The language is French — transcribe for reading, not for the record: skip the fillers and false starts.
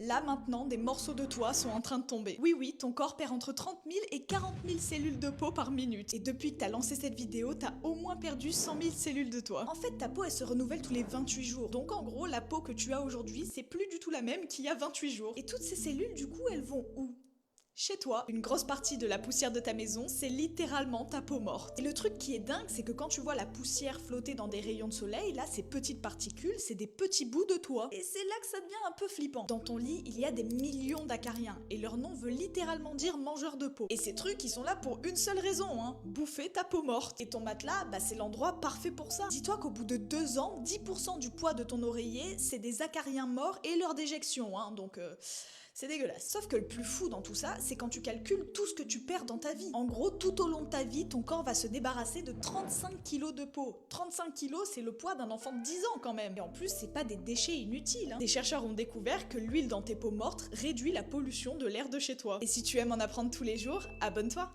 Là maintenant, des morceaux de toi sont en train de tomber. Oui oui, ton corps perd entre 30 000 et 40 000 cellules de peau par minute. Et depuis que t'as lancé cette vidéo, t'as au moins perdu 100 000 cellules de toi. En fait, ta peau elle se renouvelle tous les 28 jours. Donc en gros, la peau que tu as aujourd'hui, c'est plus du tout la même qu'il y a 28 jours. Et toutes ces cellules, du coup, elles vont où? Chez toi, une grosse partie de la poussière de ta maison, c'est littéralement ta peau morte. Et le truc qui est dingue, c'est que quand tu vois la poussière flotter dans des rayons de soleil, là, ces petites particules, c'est des petits bouts de toi. Et c'est là que ça devient un peu flippant. Dans ton lit, il y a des millions d'acariens, et leur nom veut littéralement dire mangeur de peau. Et ces trucs, ils sont là pour une seule raison, hein, bouffer ta peau morte. Et ton matelas, bah c'est l'endroit parfait pour ça. Dis-toi qu'au bout de 2 ans, 10% du poids de ton oreiller, c'est des acariens morts et leur déjection, hein, donc c'est dégueulasse. Sauf que le plus fou dans tout ça, c'est quand tu calcules tout ce que tu perds dans ta vie. En gros, tout au long de ta vie, ton corps va se débarrasser de 35 kilos de peau. 35 kilos, c'est le poids d'un enfant de 10 ans quand même. Et en plus, c'est pas des déchets inutiles, hein. Des chercheurs ont découvert que l'huile dans tes peaux mortes réduit la pollution de l'air de chez toi. Et si tu aimes en apprendre tous les jours, abonne-toi.